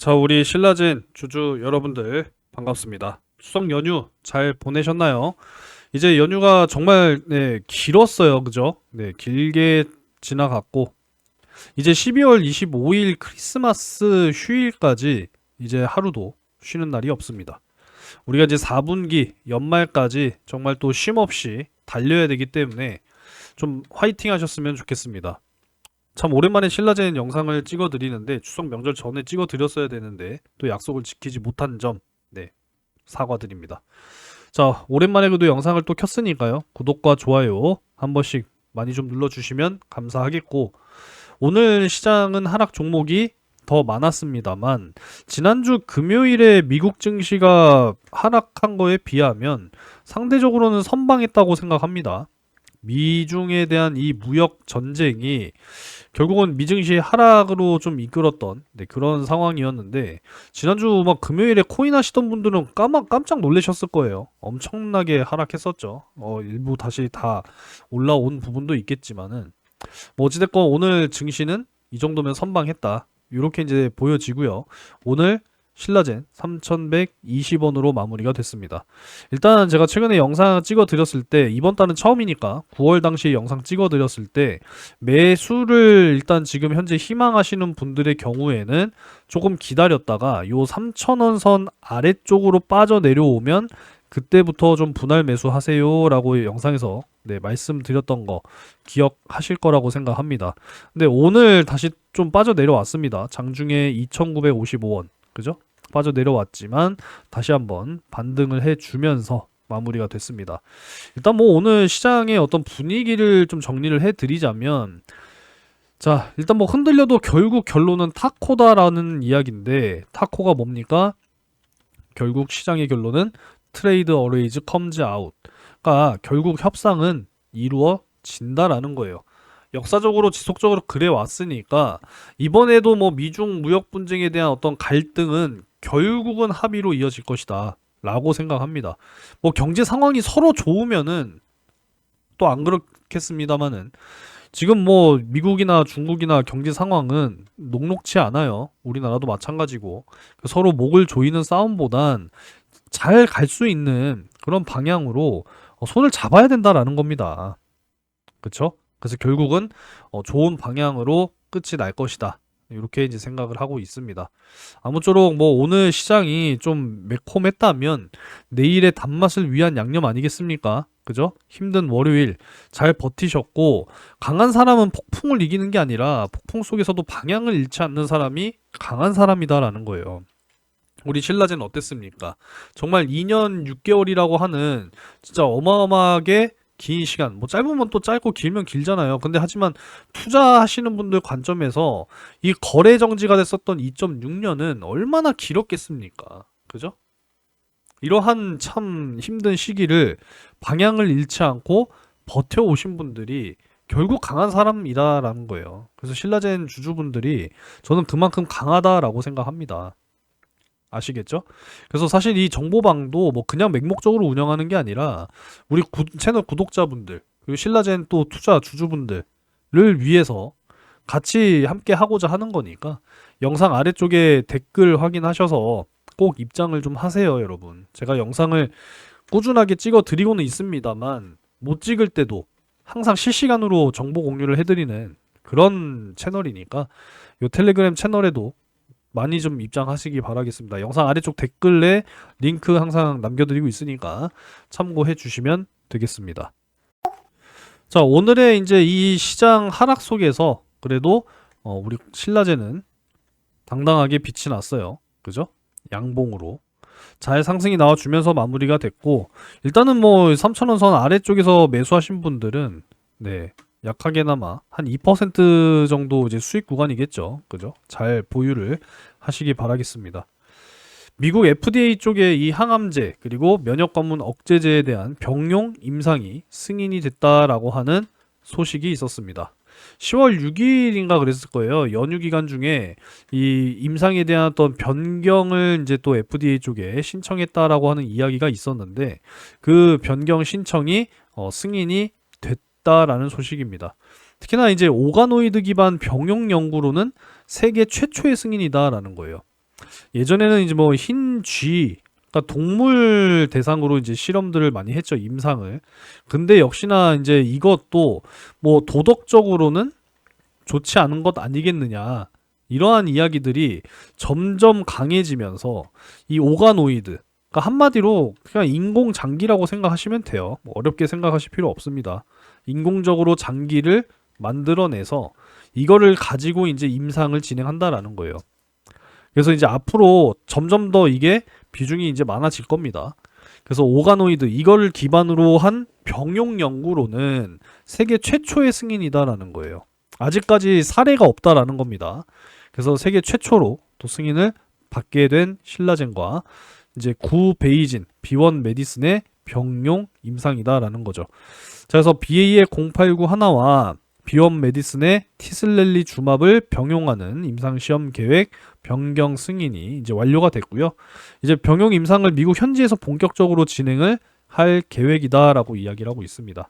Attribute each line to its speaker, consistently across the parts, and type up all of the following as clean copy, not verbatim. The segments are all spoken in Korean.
Speaker 1: 자, 우리 신라젠 주주 여러분들 반갑습니다. 추석 연휴 잘 보내셨나요? 이제 연휴가 정말 길었어요. 그죠? 네, 길게 지나갔고 이제 12월 25일 크리스마스 휴일까지 이제 하루도 쉬는 날이 없습니다. 우리가 이제 4분기 연말까지 정말 또 쉼 없이 달려야 되기 때문에 좀 화이팅 하셨으면 좋겠습니다. 참 오랜만에 신라젠 영상을 찍어 드리는데 추석 명절 전에 찍어 드렸어야 되는데 또 약속을 지키지 못한 점 사과드립니다. 자, 오랜만에 그래도 영상을 또 켰으니까요. 구독과 좋아요 한 번씩 많이 좀 눌러주시면 감사하겠고, 오늘 시장은 하락 종목이 더 많았습니다만 지난주 금요일에 미국 증시가 하락한 거에 비하면 상대적으로는 선방했다고 생각합니다. 미중에 대한 이 무역 전쟁이 결국은 미증시 하락으로 좀 이끌었던 그런 상황이었는데, 지난주 막 금요일에 코인 하시던 분들은 깜짝 놀라셨을 거예요. 엄청나게 하락했었죠. 일부 다시 다 올라온 부분도 있겠지만은 뭐 어찌됐건 오늘 증시는 이 정도면 선방했다, 이렇게 이제 보여지고요. 오늘 신라젠 3120원으로 마무리가 됐습니다. 일단 제가 최근에 영상 찍어 드렸을 때, 이번 달은 처음이니까 9월 당시에 영상 찍어 드렸을 때 매수를 일단 지금 현재 희망하시는 분들의 경우에는 조금 기다렸다가 요 3,000원 선 아래쪽으로 빠져 내려오면 그때부터 좀 분할 매수하세요 라고 영상에서 말씀드렸던 거 기억하실 거라고 생각합니다. 근데 오늘 다시 좀 빠져 내려왔습니다. 장중에 2,955원, 그죠? 빠져 내려왔지만 다시 한번 반등을 해주면서 마무리가 됐습니다. 일단 뭐 오늘 시장의 어떤 분위기를 좀 정리를 해드리자면, 자, 일단 뭐 흔들려도 결국 결론은 타코다라는 이야기인데, 타코가 뭡니까? 결국 시장의 결론은 트레이드 어레이즈 컴즈 아웃, 그러니까 결국 협상은 이루어진다라는 거예요. 역사적으로 지속적으로 그래 왔으니까 이번에도 뭐 미중 무역 분쟁에 대한 어떤 갈등은 결국은 합의로 이어질 것이다 라고 생각합니다. 뭐 경제 상황이 서로 좋으면은 또 안 그렇겠습니다만은, 지금 뭐 미국이나 중국이나 경제 상황은 녹록치 않아요. 우리나라도 마찬가지고. 서로 목을 조이는 싸움보단 잘 갈 수 있는 그런 방향으로 손을 잡아야 된다라는 겁니다. 그쵸? 그래서 결국은 좋은 방향으로 끝이 날 것이다, 이렇게 이제 생각을 하고 있습니다. 아무쪼록 뭐 오늘 시장이 좀 매콤했다면 내일의 단맛을 위한 양념 아니겠습니까? 그죠? 힘든 월요일 잘 버티셨고, 강한 사람은 폭풍을 이기는 게 아니라 폭풍 속에서도 방향을 잃지 않는 사람이 강한 사람이다라는 거예요. 우리 신라젠 어땠습니까? 정말 2년 6개월이라고 하는 진짜 어마어마하게 긴 시간, 뭐 짧으면 또 짧고 길면 길잖아요. 근데 하지만 투자하시는 분들 관점에서 이 거래 정지가 됐었던 2.6년은 얼마나 길었겠습니까? 그죠? 이러한 참 힘든 시기를 방향을 잃지 않고 버텨오신 분들이 결국 강한 사람이다라는 거예요. 그래서 신라젠 주주분들이 저는 그만큼 강하다라고 생각합니다. 아시겠죠? 그래서 사실 이 정보방도 뭐 그냥 맹목적으로 운영하는 게 아니라 우리 채널 구독자분들, 그리고 신라젠 또 투자 주주분들을 위해서 같이 함께 하고자 하는 거니까 영상 아래쪽에 댓글 확인하셔서 꼭 입장을 좀 하세요, 여러분. 제가 영상을 꾸준하게 찍어 드리고는 있습니다만 못 찍을 때도 항상 실시간으로 정보 공유를 해드리는 그런 채널이니까 요 텔레그램 채널에도 많이 좀 입장하시기 바라겠습니다. 영상 아래쪽 댓글에 링크 항상 남겨드리고 있으니까 참고해 주시면 되겠습니다. 자, 오늘의 이제 이 시장 하락 속에서 그래도 우리 신라젠은 당당하게 빛이 났어요. 그죠? 양봉으로 잘 상승이 나와주면서 마무리가 됐고, 일단은 뭐 3,000원 선 아래쪽에서 매수하신 분들은 약하게나마 한 2% 정도 이제 수익 구간이겠죠. 그죠? 잘 보유를 하시기 바라겠습니다. 미국 FDA 쪽에 이 항암제 그리고 면역 관문 억제제에 대한 병용 임상이 승인이 됐다라고 하는 소식이 있었습니다. 10월 6일인가 그랬을 거예요. 연휴 기간 중에 이 임상에 대한 어떤 변경을 이제 또 FDA 쪽에 신청했다라고 하는 이야기가 있었는데, 그 변경 신청이 승인이 됐다라는 소식입니다. 특히나 이제 오가노이드 기반 병용 연구로는 세계 최초의 승인이다라는 거예요. 예전에는 이제 뭐 흰 쥐, 그러니까 동물 대상으로 이제 실험들을 많이 했죠, 임상을. 근데 역시나 이제 이것도 뭐 도덕적으로는 좋지 않은 것 아니겠느냐. 이러한 이야기들이 점점 강해지면서 이 오가노이드, 그러니까 한마디로 그냥 인공 장기라고 생각하시면 돼요. 뭐 어렵게 생각하실 필요 없습니다. 인공적으로 장기를 만들어내서 이거를 가지고 이제 임상을 진행한다라는 거예요. 그래서 이제 앞으로 점점 더 이게 비중이 이제 많아질 겁니다. 그래서 오가노이드 이거를 기반으로 한 병용 연구로는 세계 최초의 승인이다라는 거예요. 아직까지 사례가 없다라는 겁니다. 그래서 세계 최초로 또 승인을 받게 된 신라젠과 이제 구베이진 B1 메디슨의 병용 임상이다라는 거죠. 자, 그래서 BA의 089 하나와 B1 메디슨의 티슬렐리 주맙을 병용하는 임상시험 계획 변경 승인이 이제 완료가 됐고요. 이제 병용 임상을 미국 현지에서 본격적으로 진행을 할 계획이다라고 이야기를 하고 있습니다.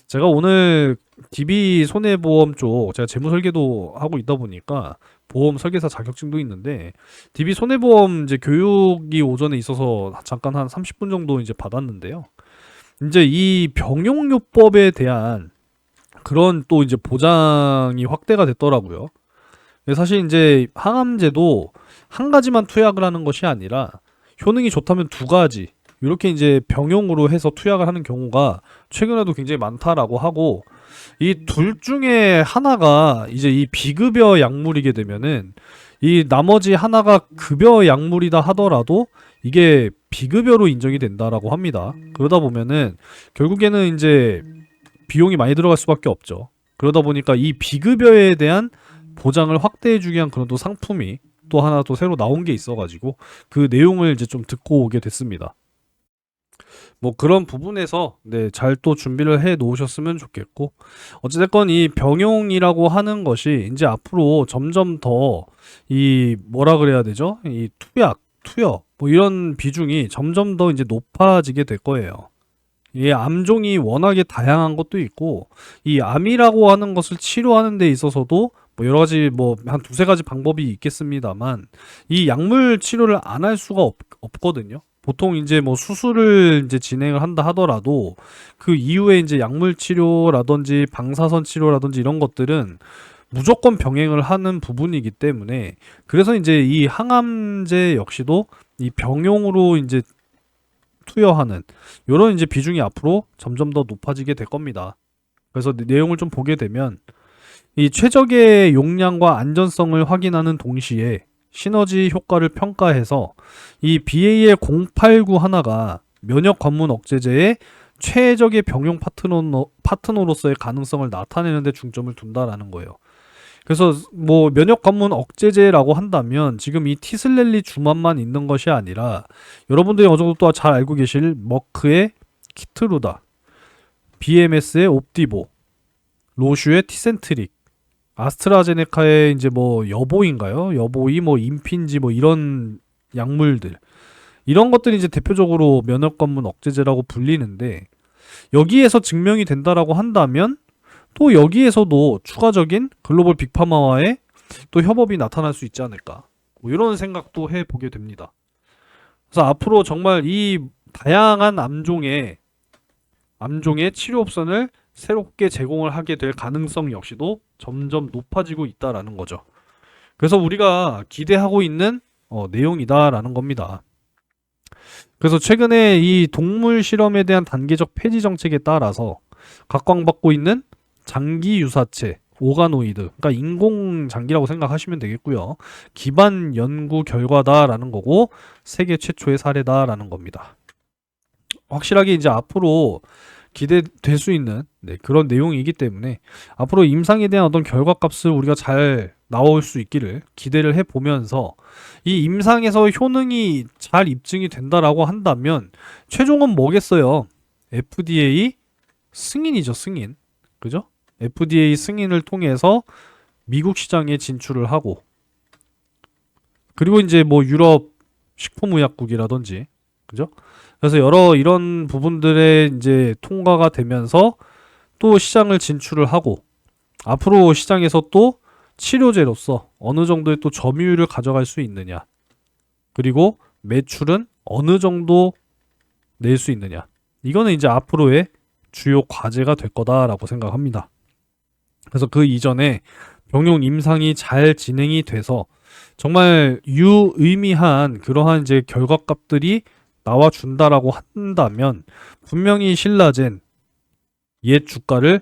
Speaker 1: 제가 오늘 DB 손해보험 쪽 제가 재무 설계도 하고 있다 보니까 보험 설계사 자격증도 있는데 DB 손해보험 이제 교육이 오전에 있어서 잠깐 한 30분 정도 이제 받았는데요. 이제 이 병용요법에 대한 그런 또 이제 보장이 확대가 됐더라고요. 사실 이제 항암제도 한 가지만 투약을 하는 것이 아니라 효능이 좋다면 두 가지 이렇게 이제 병용으로 해서 투약을 하는 경우가 최근에도 굉장히 많다라고 하고 이 둘 중에 하나가 이제 이 비급여 약물이게 되면은 이 나머지 하나가 급여 약물이다 하더라도 이게 비급여로 인정이 된다라고 합니다. 그러다 보면은 결국에는 이제 비용이 많이 들어갈 수밖에 없죠. 그러다 보니까 이 비급여에 대한 보장을 확대해주기 위한 그런 또 상품이 또 하나 또 새로 나온 게 있어가지고 그 내용을 이제 좀 듣고 오게 됐습니다. 뭐 그런 부분에서 네, 잘 또 준비를 해 놓으셨으면 좋겠고 어찌됐건 이 병용이라고 하는 것이 이제 앞으로 점점 더 이 뭐라 그래야 되죠? 이 투여 뭐 이런 비중이 점점 더 이제 높아지게 될 거예요. 이 암종이 워낙에 다양한 것도 있고 이 암이라고 하는 것을 치료하는 데 있어서도 뭐 여러 가지 뭐 한 두세 가지 방법이 있겠습니다만 이 약물 치료를 안 할 수가 없거든요. 보통 이제 뭐 수술을 이제 진행을 한다 하더라도 그 이후에 이제 약물 치료라든지 방사선 치료라든지 이런 것들은 무조건 병행을 하는 부분이기 때문에 그래서 이제 이 항암제 역시도 이 병용으로 이제 투여하는 요런 이제 비중이 앞으로 점점 더 높아지게 될 겁니다. 그래서 내용을 좀 보게 되면 이 최적의 용량과 안전성을 확인하는 동시에 시너지 효과를 평가해서 이 BA의 089 하나가 면역 관문 억제제의 최적의 병용 파트너로서의 가능성을 나타내는 데 중점을 둔다라는 거예요. 그래서 뭐 면역 관문 억제제라고 한다면 지금 이 티슬렐리 주만만 있는 것이 아니라 여러분들이 어느 정도 또 잘 알고 계실 머크의 키트루다, BMS의 옵디보, 로슈의 티센트릭, 아스트라제네카의 이제 뭐 여보인가요? 여보이 뭐 임핀지 뭐 이런 약물들 이런 것들이 이제 대표적으로 면역 관문 억제제라고 불리는데 여기에서 증명이 된다라고 한다면 또 여기에서도 추가적인 글로벌 빅파마와의 또 협업이 나타날 수 있지 않을까 뭐 이런 생각도 해보게 됩니다. 그래서 앞으로 정말 이 다양한 암종의 치료 옵션을 새롭게 제공을 하게 될 가능성 역시도 점점 높아지고 있다라는 거죠. 그래서 우리가 기대하고 있는 내용이다라는 겁니다. 그래서 최근에 이 동물 실험에 대한 단계적 폐지 정책에 따라서 각광받고 있는 장기 유사체, 오가노이드, 그러니까 인공 장기라고 생각하시면 되겠고요. 기반 연구 결과다라는 거고 세계 최초의 사례다라는 겁니다. 확실하게 이제 앞으로 기대될 수 있는 그런 내용이기 때문에 앞으로 임상에 대한 어떤 결과값을 우리가 잘 나올 수 있기를 기대를 해보면서 이 임상에서 효능이 잘 입증이 된다라고 한다면 최종은 뭐겠어요? FDA 승인이죠, 승인. 그죠? FDA 승인을 통해서 미국 시장에 진출을 하고 그리고 이제 뭐 유럽 식품의약국이라든지 그죠? 그래서 여러 이런 부분들의 이제 통과가 되면서 또 시장을 진출을 하고 앞으로 시장에서 또 치료제로서 어느 정도의 또 점유율을 가져갈 수 있느냐 그리고 매출은 어느 정도 낼 수 있느냐. 이거는 이제 앞으로의 주요 과제가 될 거다라고 생각합니다. 그래서 그 이전에 병용 임상이 잘 진행이 돼서 정말 유의미한 그러한 이제 결과값들이 나와준다라고 한다면 분명히 신라젠 옛 주가를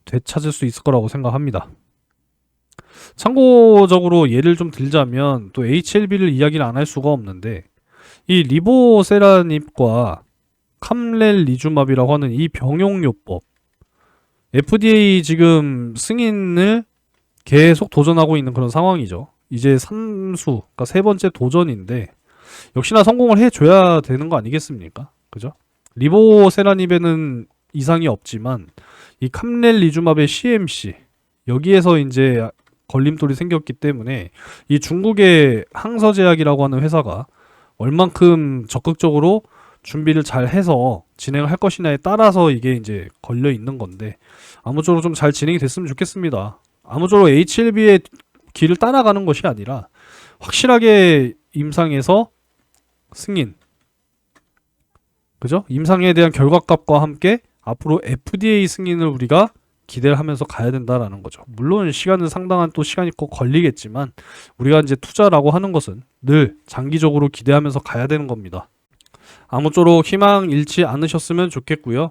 Speaker 1: 되찾을 수 있을 거라고 생각합니다. 참고적으로 예를 좀 들자면 또 HLB를 이야기를 안 할 수가 없는데 이 리보세라닙과 캄렐리주맙이라고 하는 이 병용요법 FDA 지금 승인을 계속 도전하고 있는 그런 상황이죠. 이제 3수, 그러니까 세 번째 도전인데 역시나 성공을 해줘야 되는 거 아니겠습니까? 그죠? 리보세라닙에는 이상이 없지만 이 캄렐리주맙의 CMC 여기에서 이제 걸림돌이 생겼기 때문에 이 중국의 항서제약이라고 하는 회사가 얼만큼 적극적으로 준비를 잘 해서 진행을 할 것이냐에 따라서 이게 이제 걸려 있는 건데 아무쪼록 좀 잘 진행이 됐으면 좋겠습니다. 아무쪼록 HLB의 길을 따라가는 것이 아니라 확실하게 임상에서 승인, 그죠? 임상에 대한 결과값과 함께 앞으로 FDA 승인을 우리가 기대를 하면서 가야 된다라는 거죠. 물론 시간은 상당한 또 시간이 꼭 걸리겠지만 우리가 이제 투자라고 하는 것은 늘 장기적으로 기대하면서 가야 되는 겁니다. 아무쪼록 희망 잃지 않으셨으면 좋겠고요.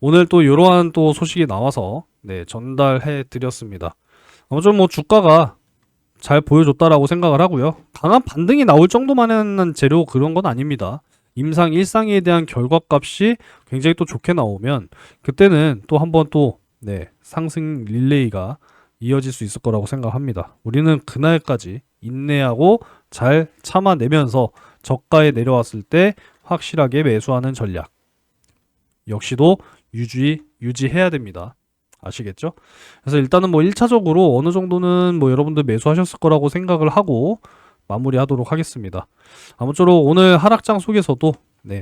Speaker 1: 오늘 또 이러한 또 소식이 나와서 전달해 드렸습니다. 아무쪼록 뭐 주가가 잘 보여줬다라고 생각을 하고요. 강한 반등이 나올 정도만한 재료 그런 건 아닙니다. 임상 1상에 대한 결과값이 굉장히 또 좋게 나오면 그때는 또 한번 또 상승 릴레이가 이어질 수 있을 거라고 생각합니다. 우리는 그날까지 인내하고 잘 참아내면서 저가에 내려왔을 때 확실하게 매수하는 전략 역시도 유지해야 됩니다. 아시겠죠? 그래서 일단은 뭐 1차적으로 어느 정도는 뭐 여러분들 매수하셨을 거라고 생각을 하고 마무리하도록 하겠습니다. 아무쪼록 오늘 하락장 속에서도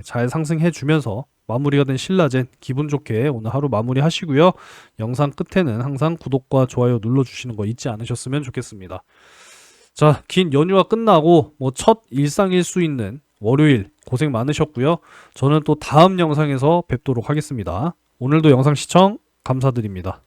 Speaker 1: 잘 상승해 주면서 마무리가 된 신라젠 기분 좋게 오늘 하루 마무리 하시고요. 영상 끝에는 항상 구독과 좋아요 눌러주시는 거 잊지 않으셨으면 좋겠습니다. 자, 긴 연휴가 끝나고 뭐 첫 일상일 수 있는 월요일 고생 많으셨고요. 저는 또 다음 영상에서 뵙도록 하겠습니다. 오늘도 영상 시청 감사드립니다.